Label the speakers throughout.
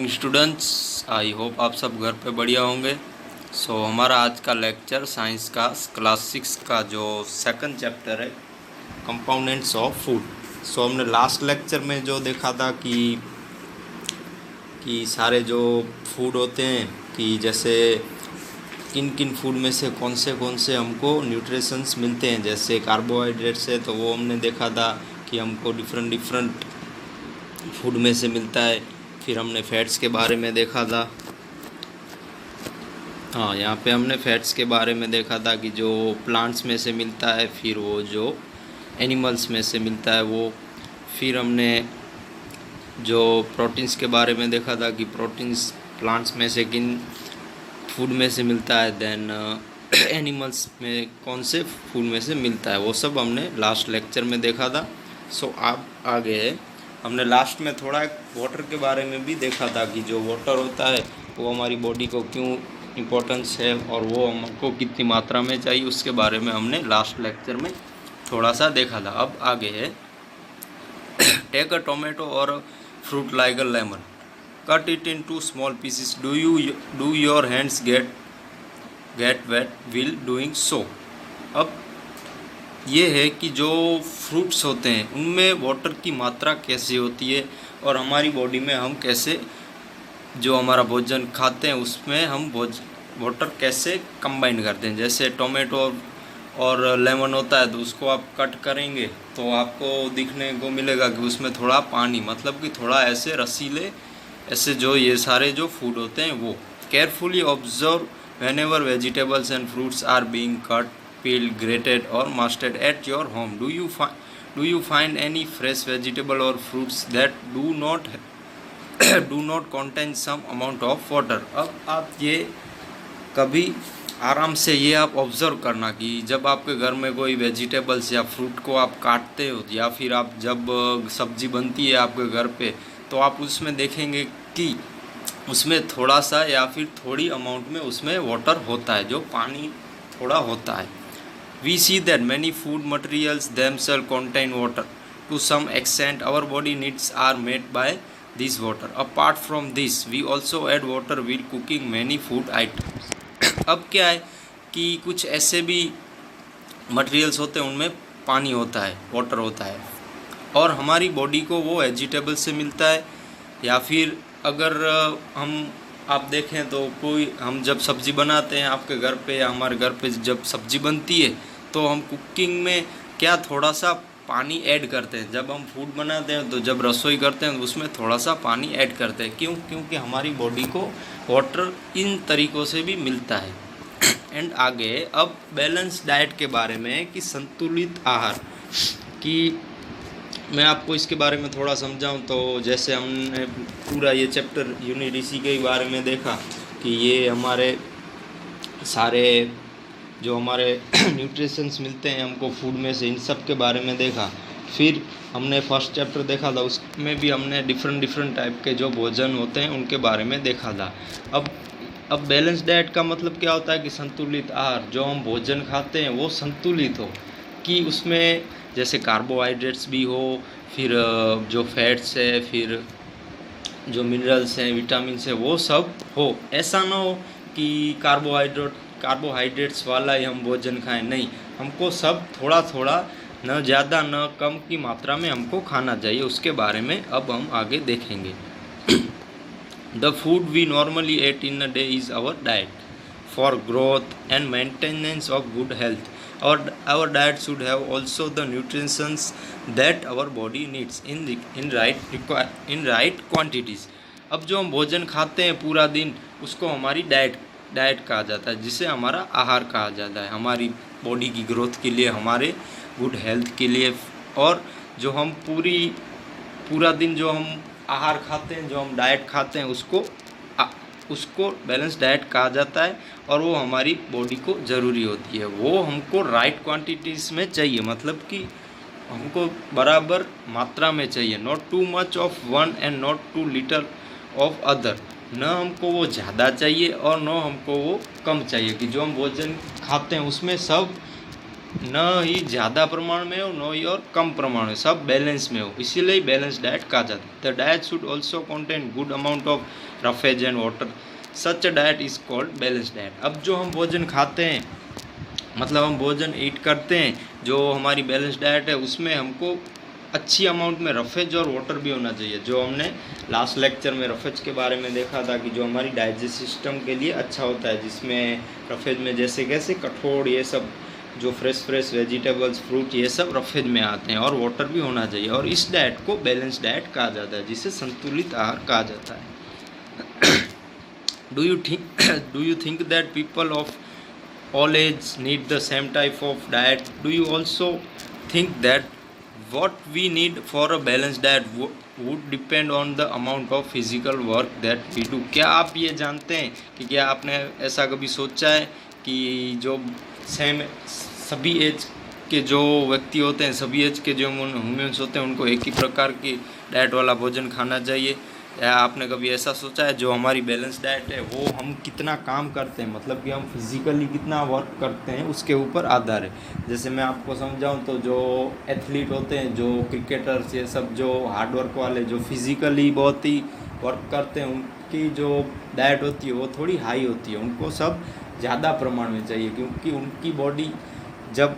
Speaker 1: Students, I hope आप सब घर पे बढ़िया होंगे। हमारा आज का लेक्चर साइंस का क्लास 6 का जो सेकंड चैप्टर है, कंपाउंडेंट्स ऑफ फूड। हमने लास्ट लेक्चर में जो देखा था कि सारे जो फूड होते हैं, कि जैसे किन किन फूड में से कौन से हमको न्यूट्रिशंस मिलते हैं। जैसे कार्बोहाइड्रेट्स है तो वो हमने देखा था कि हमको डिफरेंट फूड में से मिलता है। फिर हमने फैट्स के बारे में देखा था। हाँ, यहाँ पे हमने फैट्स के बारे में देखा था कि जो प्लांट्स में से मिलता है, फिर वो जो एनिमल्स में से मिलता है वो। फिर हमने जो प्रोटीन्स के बारे में देखा था कि प्रोटीन्स प्लांट्स में से किन फूड में से मिलता है, देन एनिमल्स में कौन से फूड में से मिलता है, वो सब हमने लास्ट लेक्चर में देखा था। आप आगे है, हमने लास्ट में थोड़ा वाटर के बारे में भी देखा था कि जो वाटर होता है वो हमारी बॉडी को क्यों इम्पोर्टेंस है और वो हमको कितनी मात्रा में चाहिए, उसके बारे में हमने लास्ट लेक्चर में थोड़ा सा देखा था। अब आगे है, टेक अ टोमेटो और fruit like a lemon, cut it in two small pieces, do your hands get wet will doing so. अब ये है कि जो फ्रूट्स होते हैं उनमें वाटर की मात्रा कैसे होती है और हमारी बॉडी में हम कैसे जो हमारा भोजन खाते हैं उसमें हम वाटर कैसे कंबाइन करते हैं। जैसे टोमेटो और लेमन होता है तो उसको आप कट करेंगे तो आपको दिखने को मिलेगा कि उसमें थोड़ा पानी, मतलब कि थोड़ा ऐसे रसीले, ऐसे जो ये सारे जो फूड होते हैं वो। Carefully observe whenever vegetables and fruits are being cut, peeled, grated or mashed at your home. Do you find any fresh vegetable or fruits that do not contain some amount of water? अब आप ये कभी आराम से ये आप observe करना कि जब आपके घर में कोई वेजिटेबल्स या फ्रूट को आप काटते हो या फिर आप जब सब्ज़ी बनती है आपके घर पे, तो आप उसमें देखेंगे कि उसमें थोड़ा सा या फिर थोड़ी अमाउंट में उसमें वाटर होता है, जो पानी थोड़ा होता है। We see that many food materials themselves contain water to some extent. Our body needs are made by this water. Apart from this we also add water while cooking many food items. अब क्या है कि कुछ ऐसे भी materials होते हैं उनमें पानी होता है, वाटर होता है, और हमारी बॉडी को वो वेजिटेबल से मिलता है। या फिर अगर आप देखें तो कोई हम जब सब्ज़ी बनाते हैं आपके घर पे या हमारे घर पे जब सब्ज़ी बनती है तो हम कुकिंग में क्या थोड़ा सा पानी ऐड करते हैं। जब हम फूड बनाते हैं तो जब रसोई करते हैं तो उसमें थोड़ा सा पानी ऐड करते हैं। क्योंकि हमारी बॉडी को वाटर इन तरीक़ों से भी मिलता है। एंड आगे अब बैलेंस डाइट के बारे में कि संतुलित आहार की मैं आपको इसके बारे में थोड़ा समझाऊं तो जैसे हमने पूरा ये चैप्टर यूनिट के बारे में देखा कि ये हमारे सारे जो हमारे न्यूट्रिशंस मिलते हैं हमको फूड में से, इन सब के बारे में देखा। फिर हमने फर्स्ट चैप्टर देखा था, उसमें भी हमने डिफरेंट टाइप के जो भोजन होते हैं उनके बारे में देखा था। अब बैलेंस डाइट का मतलब क्या होता है कि संतुलित आहार, जो हम भोजन खाते हैं वो संतुलित हो, कि उसमें जैसे कार्बोहाइड्रेट्स भी हो, फिर जो फैट्स है, फिर जो मिनरल्स हैं, विटामिन्स है, वो सब हो। ऐसा ना हो कि कार्बोहाइड्रेट्स वाला ही हम भोजन खाएं, नहीं, हमको सब थोड़ा थोड़ा, न ज़्यादा न कम की मात्रा में हमको खाना चाहिए। उसके बारे में अब हम आगे देखेंगे। The food we normally ate in a day is our diet for growth and maintenance of good health. Our diet should have also the nutrients that our body needs in right quantities. अब जो हम भोजन खाते हैं पूरा दिन उसको हमारी डाइट कहा जाता है, जिसे हमारा आहार कहा जाता है, हमारी बॉडी की ग्रोथ के लिए, हमारे गुड हेल्थ के लिए। और जो हम पूरा दिन जो हम आहार खाते हैं, जो हम डाइट खाते हैं, उसको बैलेंस डाइट कहा जाता है और वो हमारी बॉडी को ज़रूरी होती है। वो हमको राइट क्वांटिटीज़ में चाहिए, मतलब कि हमको बराबर मात्रा में चाहिए। Not too much of one and not too little of other. न हमको वो ज़्यादा चाहिए और न हमको वो कम चाहिए, कि जो हम भोजन खाते हैं उसमें सब न ही ज़्यादा प्रमाण में हो, न ही और कम प्रमाण में, सब बैलेंस में हो, इसीलिए बैलेंस डाइट कहा जाता है। The diet should also contain good amount of roughage and water, such a diet is called balance diet. अब जो हम भोजन खाते हैं, मतलब हम भोजन ईट करते हैं, जो हमारी बैलेंस डाइट है उसमें हमको अच्छी अमाउंट में रफेज और वाटर भी होना चाहिए। जो हमने लास्ट लेक्चर में रफेज के बारे में देखा था कि जो हमारी डाइजेस्ट सिस्टम के लिए अच्छा होता है, जिसमें रफेज में जैसे कैसे कठोर, ये सब जो फ्रेश वेजिटेबल्स, फ्रूट, ये सब रफेज में आते हैं, और वाटर भी होना चाहिए। और इस डाइट को बैलेंस डाइट कहा जाता है, जिसे संतुलित आहार कहा जाता है। Do you think that people of all age need the same type of diet? Do you also think that what we need for a balanced diet would depend on the amount of physical work that we do? क्या आप ये जानते हैं कि क्या आपने ऐसा कभी सोचा है कि जो सेम सभी एज के जो व्यक्ति होते हैं, सभी एज के जो ह्यूमन्स होते हैं, उनको एक ही प्रकार की डाइट वाला भोजन खाना चाहिए? या आपने कभी ऐसा सोचा है जो हमारी बैलेंस डाइट है वो हम कितना काम करते हैं, मतलब कि हम फिज़िकली कितना वर्क करते हैं, उसके ऊपर आधार है। जैसे मैं आपको समझाऊं तो जो एथलीट होते हैं, जो क्रिकेटर्स, ये सब जो हार्ड वर्क वाले, जो फिज़िकली बहुत ही वर्क करते हैं, उनकी जो डाइट होती है वो थोड़ी हाई होती है। उनको सब ज़्यादा प्रमाण में चाहिए, क्योंकि उनकी बॉडी जब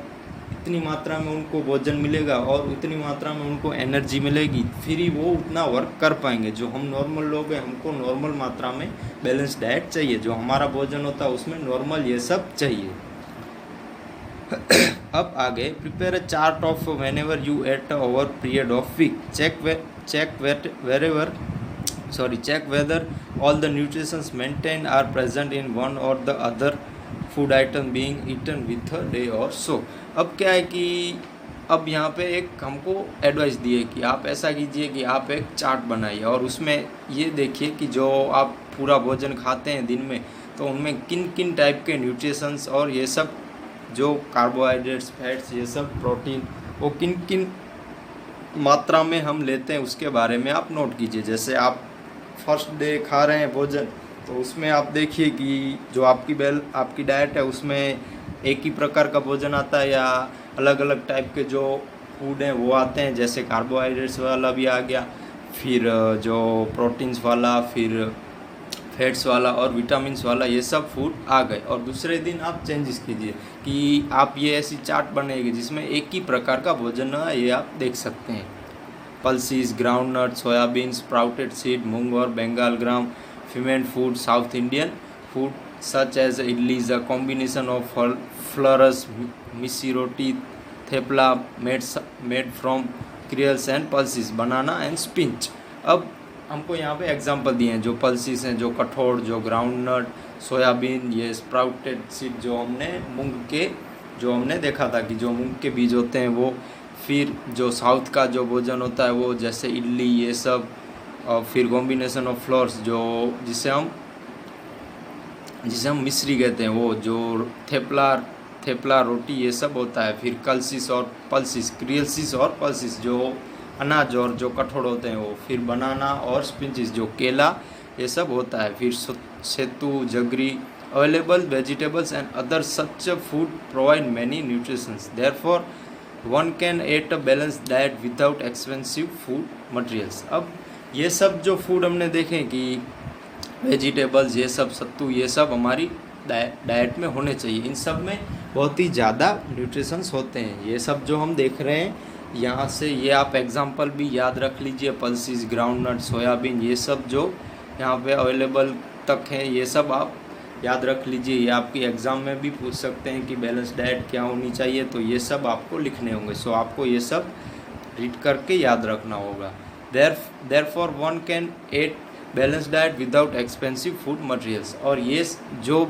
Speaker 1: इतनी मात्रा में उनको भोजन मिलेगा और उतनी मात्रा में उनको एनर्जी मिलेगी, फिर ही वो उतना वर्क कर पाएंगे। जो हम नॉर्मल लोग हैं, हमको नॉर्मल मात्रा में बैलेंस डाइट चाहिए। जो हमारा भोजन होता है उसमें नॉर्मल ये सब चाहिए। अब आगे, prepare a chart of whenever you ate over period of week, check whether all the nutrients maintained are present in one or the other food item being eaten with a day or so। अब क्या है कि अब यहाँ पे एक हमको advice दी है कि आप ऐसा कीजिए कि आप एक चार्ट बनाइए और उसमें ये देखिए कि जो आप पूरा भोजन खाते हैं दिन में, तो उनमें किन किन टाइप के न्यूट्रिशंस और ये सब जो कार्बोहाइड्रेट्स, फैट्स, ये सब प्रोटीन, वो किन किन मात्रा में हम लेते हैं उसके बारे में आप नोट कीजिए। जैसे आप फर्स्ट डे खा रहे हैं भोजन, तो उसमें आप देखिए कि जो आपकी डाइट है उसमें एक ही प्रकार का भोजन आता है या अलग अलग टाइप के जो फूड हैं वो आते हैं। जैसे कार्बोहाइड्रेट्स वाला भी आ गया, फिर जो प्रोटीन्स वाला, फिर फैट्स वाला और विटामिन्स वाला, ये सब फूड आ गए। और दूसरे दिन आप चेंजेस कीजिए कि आप ये ऐसी चार्ट बनाइए जिसमें एक ही प्रकार का भोजन है, ये आप देख सकते हैं। Pulses, groundnut, soybean, sprouted seed, मूंग और बंगाल ग्राम, ferment food, South Indian food such as idli is a combination of flours, misi roti, thepla made from cereals and pulses, banana and spinach। अब हमको यहाँ पे एग्जांपल दिए हैं, जो पल्सीज हैं, जो कठोर, जो ग्राउंड नट, सोयाबीन, ये स्प्राउटेड सीड, जो हमने मूंग के, जो हमने देखा था कि जो मूंग के बीज होते हैं वो, फिर जो साउथ का जो भोजन होता है वो जैसे इडली, ये सब, और फिर कॉम्बिनेशन ऑफ फ्लोर्स, जो जिसे हम मिश्री कहते हैं, वो जो थेपला रोटी, ये सब होता है। फिर कलसिस और पल्सिस, क्रियल्सिस और पल्सिस, जो अनाज और जो कठोर होते हैं वो। फिर बनाना और स्पिंचिस, जो केला, ये सब होता है। फिर सेतु, jaggery, available vegetables and other such food provide many nutritions, therefore one can eat a balance diet without expensive food materials. अब ये सब जो फूड हमने देखे कि वेजिटेबल्स, ये सब सत्तू, ये सब हमारी डाइट में होने चाहिए। इन सब में बहुत ही ज़्यादा न्यूट्रिशंस होते हैं। ये सब जो हम देख रहे हैं यहाँ से, ये आप एग्जांपल भी याद रख लीजिए। पल्सीज, ग्राउंड नट, सोयाबीन, ये सब जो यहाँ पे अवेलेबल तक हैं, ये सब आप याद रख लीजिए। ये आपकी एग्ज़ाम में भी पूछ सकते हैं कि बैलेंस डाइट क्या होनी चाहिए, तो ये सब आपको लिखने होंगे। सो आपको ये सब रीड करके याद रखना होगा। Therefore one can eat balanced diet without expensive food materials। और ये जो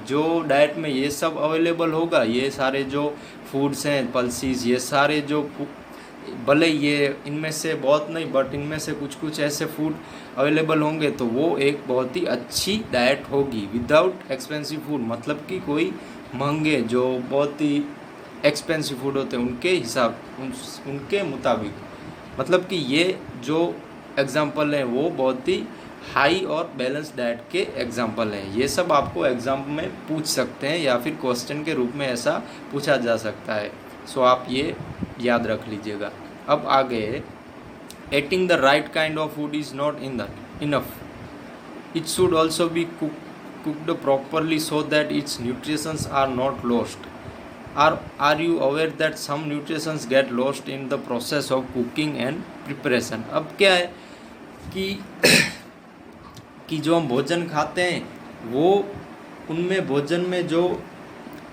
Speaker 1: जो डाइट में ये सब अवेलेबल होगा, ये सारे जो फूड्स हैं, पल्सीज, ये सारे जो, भले ये इनमें से बहुत नहीं, बट इनमें से कुछ कुछ ऐसे फूड अवेलेबल होंगे, तो वो एक बहुत ही अच्छी डाइट होगी विदाउट एक्सपेंसिव फूड। मतलब कि कोई महंगे, जो बहुत ही एक्सपेंसिव फूड होते हैं उनके मुताबिक, मतलब कि ये जो एग्जांपल हैं वो बहुत ही हाई और बैलेंस डाइट के एग्जाम्पल हैं। ये सब आपको एग्जाम में पूछ सकते हैं या फिर क्वेश्चन के रूप में ऐसा पूछा जा सकता है। सो आप ये याद रख लीजिएगा। अब आगे, eating the right kind of food is not enough. It should also be cooked properly so that its nutrients are not lost. Are you aware that some nutrients get lost in the process of cooking and preparation? अब क्या है कि कि जो हम भोजन खाते हैं वो उनमें भोजन में जो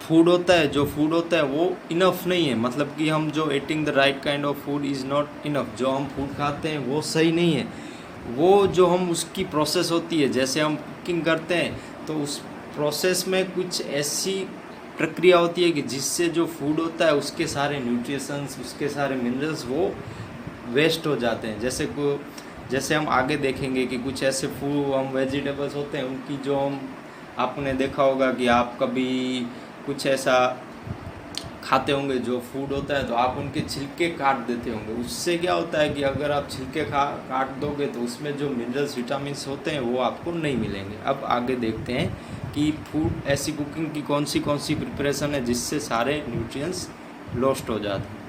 Speaker 1: फूड होता है वो इनफ नहीं है। मतलब कि हम जो eating the right kind of food is not enough, जो हम फूड खाते हैं वो सही नहीं है। वो जो हम उसकी प्रोसेस होती है, जैसे हम कुकिंग करते हैं तो उस प्रोसेस में कुछ ऐसी प्रक्रिया होती है कि जिससे जो फूड होता है उसके सारे न्यूट्रिशंस, उसके सारे मिनरल्स वो वेस्ट हो जाते हैं। जैसे हम आगे देखेंगे कि कुछ ऐसे फूड हम वेजिटेबल्स होते हैं उनकी जो हम, आपने देखा होगा कि आप कभी कुछ ऐसा खाते होंगे जो फूड होता है तो आप उनके छिलके काट देते होंगे। उससे क्या होता है कि अगर आप छिलके काट दोगे तो उसमें जो मिनरल्स विटामिन्स होते हैं वो आपको नहीं मिलेंगे। अब आगे देखते हैं कि फूड ऐसी कुकिंग की कौन सी प्रिपरेशन है जिससे सारे न्यूट्रिएंट्स लॉस्ट हो जाते हैं।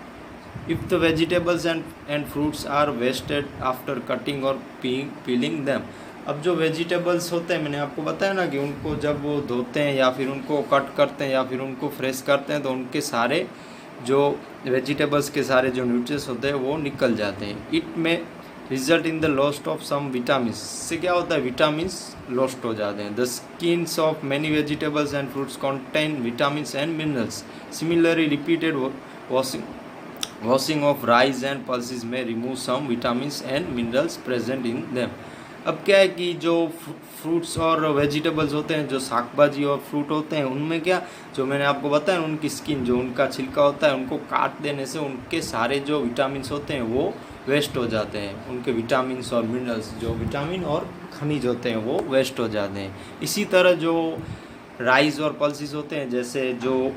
Speaker 1: If the vegetables and fruits are wasted after cutting और पीलिंग दैम। अब जो वेजिटेबल्स होते हैं, मैंने आपको बताया ना कि उनको जब वो धोते हैं या फिर उनको कट करते हैं या फिर उनको फ्रेश करते हैं तो उनके सारे जो वेजिटेबल्स के सारे जो न्यूट्रिएंट्स होते हैं वो निकल जाते हैं। इट में result in the lost of some vitamins. इससे क्या होता है, विटामिन्स लॉस्ट हो जाते हैं। The skins of many vegetables and fruits contain vitamins and minerals. Similarly repeated washing of rice and pulses में remove some vitamins and minerals present in them. अब क्या है कि जो फ्रूट्स और वेजिटेबल्स होते हैं, जो शाकभाजी और फ्रूट होते हैं, उनमें क्या, जो मैंने आपको बताया उनकी स्किन, जो उनका छिलका होता है, उनको काट देने से उनके सारे जो विटामिन्स होते हैं वो वेस्ट हो जाते हैं। उनके विटामिन्स और मिनरल्स, जो विटामिन और खनिज होते हैं वो वेस्ट हो जाते हैं। इसी तरह जो राइस और पल्सेस होते हैं, जैसे जो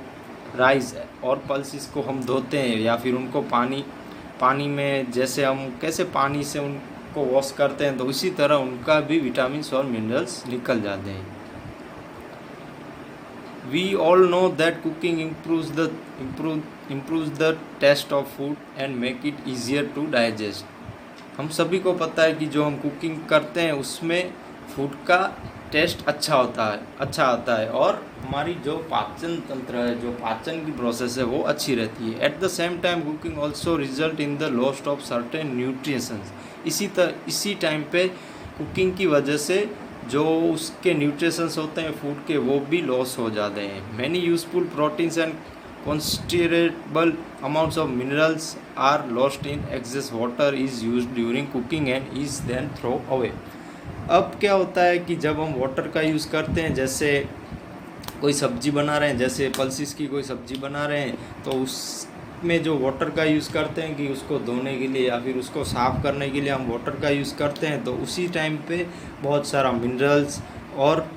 Speaker 1: राइस और पल्सेस को हम धोते हैं या फिर उनको पानी में, जैसे हम कैसे पानी से उनको वॉश करते हैं, तो उसी तरह उनका भी विटामिन्स और मिनरल्स निकल जाते हैं। We all know that cooking improves the taste of food and make it easier to digest. हम सभी को पता है कि जो हम कुकिंग करते हैं उसमें फूड का टेस्ट अच्छा आता है और हमारी जो पाचन तंत्र है, जो पाचन की प्रोसेस है वो अच्छी रहती है। At the same time cooking also result in the loss of certain nutritions. इसी टाइम पे कुकिंग की वजह से जो उसके न्यूट्रिशंस होते हैं फूड के वो भी लॉस हो जाते हैं। Many useful proteins and considerable amounts of minerals are lost in excess water is used during cooking and is then thrown away. अब क्या होता है कि जब हम वाटर का यूज़ करते हैं, जैसे कोई सब्जी बना रहे हैं, जैसे पल्सेस की कोई सब्जी बना रहे हैं, तो उसमें जो वाटर का यूज़ करते हैं कि उसको धोने के लिए या फिर उसको साफ़ करने के लिए हम वाटर का यूज़ करते हैं, तो उसी टाइम पे बहुत सारा मिनरल्स और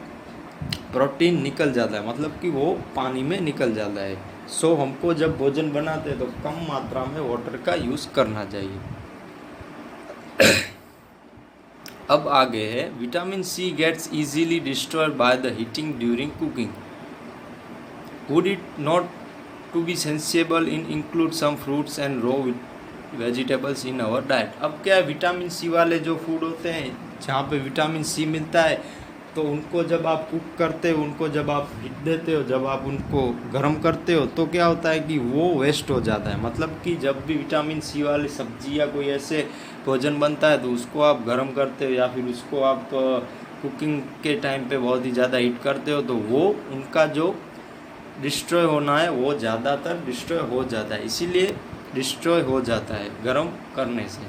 Speaker 1: प्रोटीन निकल जाता है, मतलब कि वो पानी में निकल जाता है। सो हमको जब भोजन बनाते हैं तो कम मात्रा में वाटर का यूज़ करना चाहिए। अब आगे है, vitamin C gets easily destroyed by the heating during cooking. Would it not to be sensible in include some fruits and raw vegetables in our diet. अब क्या है, विटामिन सी वाले जो फूड होते हैं जहाँ पे विटामिन सी मिलता है, तो उनको जब आप कुक करते हो, उनको जब आप हीट देते हो, जब आप उनको गर्म करते हो, तो क्या होता है कि वो वेस्ट हो जाता है। मतलब कि जब भी विटामिन सी वाली सब्जी या कोई ऐसे भोजन बनता है तो उसको आप गर्म करते हो या फिर उसको आप कुकिंग के टाइम पे बहुत ही ज़्यादा हीट करते हो, तो वो उनका जो डिस्ट्रॉय होना है वो ज़्यादातर डिस्ट्रॉय हो जाता है, इसीलिए डिस्ट्रॉय हो जाता है गर्म करने से।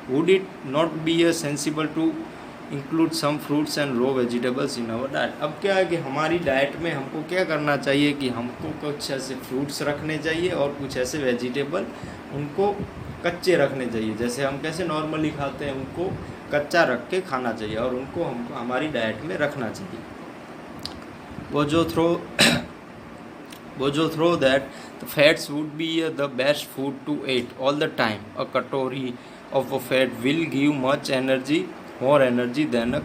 Speaker 1: Would it not be a sensible to include some fruits and raw vegetables in our diet. अब क्या है कि हमारी डाइट में हमको क्या करना चाहिए कि हमको कुछ ऐसे फ्रूट्स रखने चाहिए और कुछ ऐसे वेजिटेबल उनको कच्चे रखने चाहिए। जैसे हम कैसे नॉर्मली खाते हैं उनको कच्चा रख के खाना चाहिए और उनको हमको हमारी डाइट में रखना चाहिए। वो जो throw that the fats would be the best food to eat all the time. A katori of a fat will give much energy, more energy than a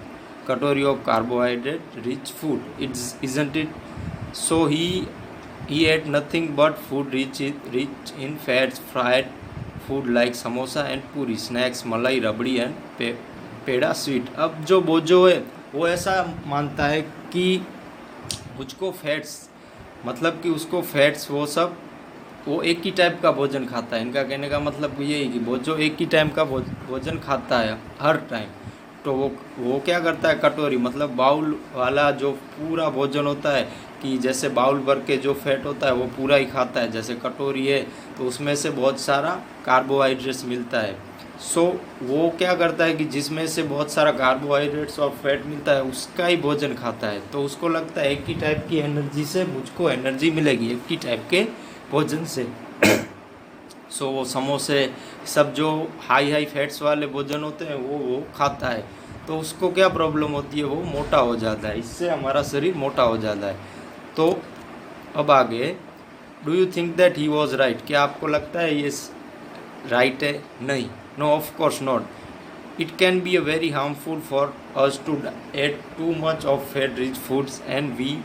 Speaker 1: katori of carbohydrate rich food, it's isn't it? So he ate nothing but food rich in fats, fried food like samosa and puri, snacks, malai, rabdi and peda sweet. अब जो बोझो है वो ऐसा मानता है कि मुझको fats, मतलब कि उसको फैट्स वो सब वो एक ही टाइप का भोजन खाता है। इनका कहने का मतलब ये है कि बोझो एक ही टाइम का भोजन खाता है हर टाइम। तो वो क्या करता है, कटोरी मतलब बाउल वाला जो पूरा भोजन होता है, कि जैसे बाउल भर के जो फैट होता है वो पूरा ही खाता है। जैसे कटोरी है तो उसमें से बहुत सारा कार्बोहाइड्रेट्स मिलता है। सो वो क्या करता है कि जिसमें से बहुत सारा कार्बोहाइड्रेट्स और फैट मिलता है उसका ही भोजन खाता है। तो उसको लगता है एक ही टाइप की एनर्जी से मुझको एनर्जी मिलेगी, एक ही टाइप के भोजन से। सो वो समोसे सब जो हाई फैट्स वाले भोजन होते हैं वो खाता है। तो उसको क्या प्रॉब्लम होती है, वो मोटा हो जाता है, इससे हमारा शरीर मोटा हो जाता है। तो अब आगे, do you think that he was right? क्या आपको लगता है ये राइट है? नहीं, no of course not. It can be a very harmful for us to ate too much of fat rich foods and we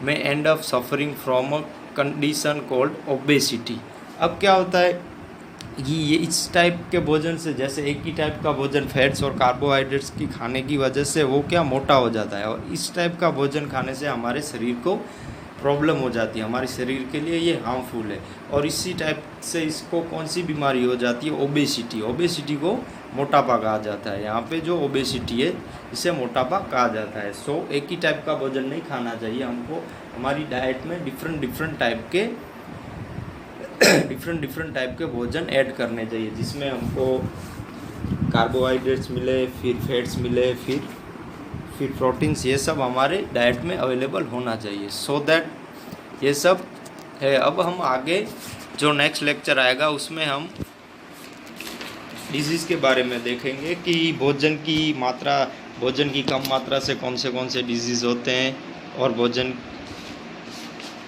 Speaker 1: may end up suffering from a condition called obesity. अब क्या होता है कि ये इस type के भोजन से, जैसे एक ही टाइप का भोजन फैट्स और कार्बोहाइड्रेट्स की खाने की वजह से वो क्या मोटा हो जाता है, और इस टाइप का भोजन खाने से हमारे शरीर को प्रॉब्लम हो जाती है, हमारे शरीर के लिए ये हार्मफुल है। और इसी टाइप से इसको कौन सी बीमारी हो जाती है, ओबेसिटी। ओबेसिटी को मोटापा कहा जाता है। यहाँ पे जो ओबेसिटी है इसे मोटापा कहा जाता है। सो एक ही टाइप का भोजन नहीं खाना चाहिए हमको, हमारी डाइट में डिफरेंट टाइप के भोजन ऐड करने चाहिए, जिसमें हमको कार्बोहाइड्रेट्स मिले, फिर फैट्स मिले, फिर प्रोटीन्स, ये सब हमारे डाइट में अवेलेबल होना चाहिए। सो दैट ये सब है। अब हम आगे जो नेक्स्ट लेक्चर आएगा उसमें हम डिजीज़ के बारे में देखेंगे कि भोजन की कम मात्रा से कौन से डिजीज़ होते हैं, और भोजन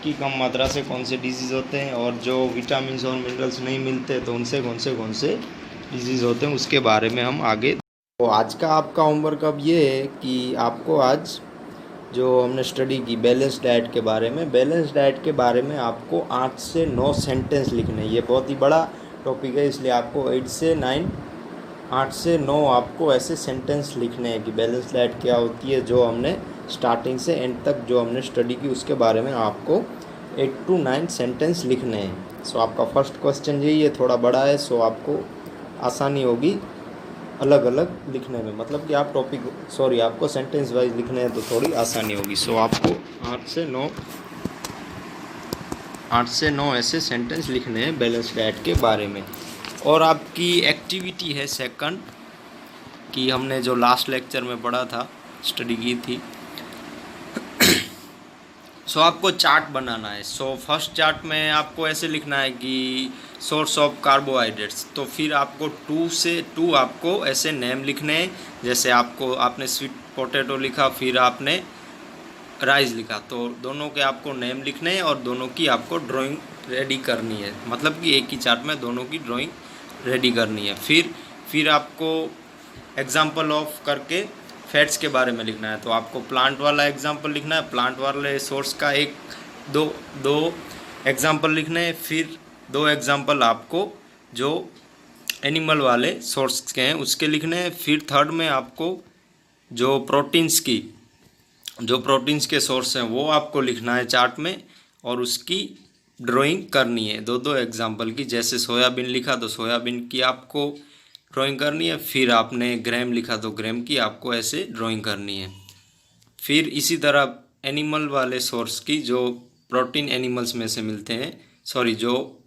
Speaker 1: की कम मात्रा से कौन से डिजीज़ होते हैं, और जो विटामिन और मिनरल्स नहीं मिलते तो उनसे कौन से डिजीज़ होते हैं, उसके बारे में हम आगे। तो आज का आपका होमवर्क अब ये है कि आपको आज जो हमने स्टडी की बैलेंस डाइट के बारे में आपको 8 से 9 सेंटेंस लिखने हैं। ये बहुत ही बड़ा टॉपिक है, इसलिए आपको 8 से 9 आपको ऐसे सेंटेंस लिखने हैं कि बैलेंस डाइट क्या होती है, जो हमने स्टार्टिंग से एंड तक जो हमने स्टडी की उसके बारे में आपको 8 to 9 सेंटेंस लिखने हैं। सो आपका फर्स्ट क्वेश्चन यही है, थोड़ा बड़ा है, सो आपको आसानी होगी अलग अलग लिखने में, मतलब कि आपको सेंटेंस वाइज लिखने हैं तो थोड़ी आसानी होगी। सो आपको 8 से 9 ऐसे सेंटेंस लिखने हैं बैलेंस डाइट के बारे में। और आपकी एक्टिविटी है सेकंड, कि हमने जो लास्ट लेक्चर में पढ़ा था, स्टडी की थी। सो आपको चार्ट बनाना है। सो फर्स्ट चार्ट में आपको ऐसे लिखना है कि सोर्स ऑफ कार्बोहाइड्रेट्स, तो फिर आपको 2 आपको ऐसे नेम लिखने हैं। जैसे आपने स्वीट पोटैटो लिखा, फिर आपने राइस लिखा, तो दोनों के आपको नेम लिखने हैं और दोनों की आपको ड्राइंग रेडी करनी है, मतलब कि एक ही चार्ट में दोनों की ड्राइंग रेडी करनी है। फिर आपको एग्जाम्पल ऑफ करके फैट्स के बारे में लिखना है। तो आपको प्लांट वाला एग्जाम्पल लिखना है, प्लांट वाले सोर्स का दो एग्जाम्पल लिखने हैं। फिर 2 एग्जाम्पल आपको जो एनिमल वाले सोर्स के हैं उसके लिखने हैं। फिर थर्ड में आपको जो प्रोटीन्स के सोर्स हैं वो आपको लिखना है चार्ट में, और उसकी ड्राइंग करनी है 2 एग्जाम्पल की। जैसे सोयाबीन लिखा तो सोयाबीन की आपको ड्राइंग करनी है, फिर आपने ग्राम लिखा तो ग्राम की आपको ऐसे ड्राइंग करनी है। फिर इसी तरह एनिमल वाले सोर्स की, जो प्रोटीन एनिमल्स में से मिलते हैं, जो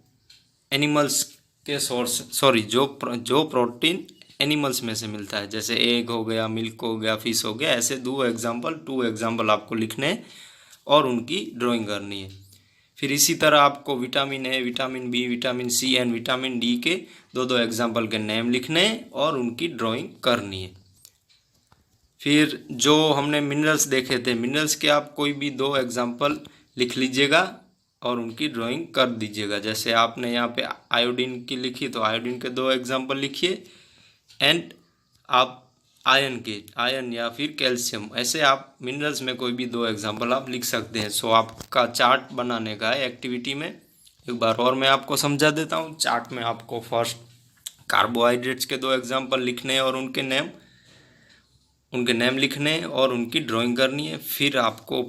Speaker 1: एनिमल्स के सोर्स जो प्रोटीन एनिमल्स में से मिलता है, जैसे एग हो गया, मिल्क हो गया, फिश हो गया, ऐसे 2 एग्जाम्पल आपको लिखने हैं और उनकी ड्राइंग करनी है। फिर इसी तरह आपको vitamin A, vitamin B, vitamin C and vitamin D के 2 एग्जाम्पल के नेम लिखने हैं और उनकी ड्राइंग करनी है। फिर जो हमने मिनरल्स देखे थे, मिनरल्स के आप कोई भी 2 एग्जाम्पल लिख लीजिएगा और उनकी ड्राइंग कर दीजिएगा। जैसे आपने यहाँ पे आयोडीन की लिखी तो आयोडीन के 2 एग्जाम्पल लिखिए, एंड आप आयरन या फिर कैल्शियम, ऐसे आप मिनरल्स में कोई भी 2 एग्जांपल आप लिख सकते हैं। सो आपका चार्ट बनाने का है एक्टिविटी में। एक बार और मैं आपको समझा देता हूँ। चार्ट में आपको फर्स्ट कार्बोहाइड्रेट्स के 2 एग्जांपल लिखने हैं और उनके नेम लिखने हैं और उनकी ड्राइंग करनी है। फिर आपको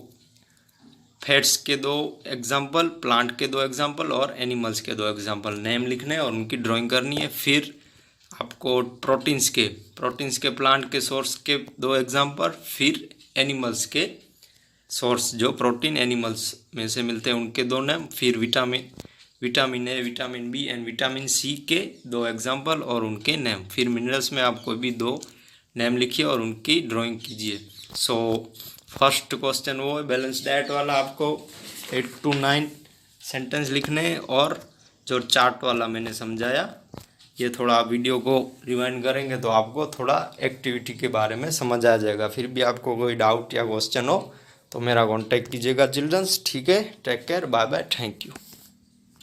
Speaker 1: फैट्स के 2 एग्जांपल, प्लांट के 2 एग्जांपल और एनिमल्स के 2 एग्जांपल, नेम लिखने हैं और उनकी ड्राइंग करनी है। फिर आपको प्रोटीन्स के प्लांट के सोर्स के 2 एग्जांपल, फिर एनिमल्स के सोर्स जो प्रोटीन एनिमल्स में से मिलते हैं उनके 2 नेम, फिर vitamin A, vitamin B and vitamin C के 2 एग्जांपल और उनके नेम। फिर मिनरल्स में आप कोई भी 2 नेम लिखिए और उनकी ड्राइंग कीजिए। सो फर्स्ट क्वेश्चन वो है बैलेंस डाइट वाला, आपको 8 to 9 सेंटेंस लिखने हैं। और जो चार्ट वाला मैंने समझाया, ये थोड़ा वीडियो को रिवाइंड करेंगे तो आपको थोड़ा एक्टिविटी के बारे में समझ आ जाएगा। फिर भी आपको कोई डाउट या क्वेश्चन हो तो मेरा कांटेक्ट कीजिएगा चिल्ड्रंस। ठीक है, take care, bye bye, thank you.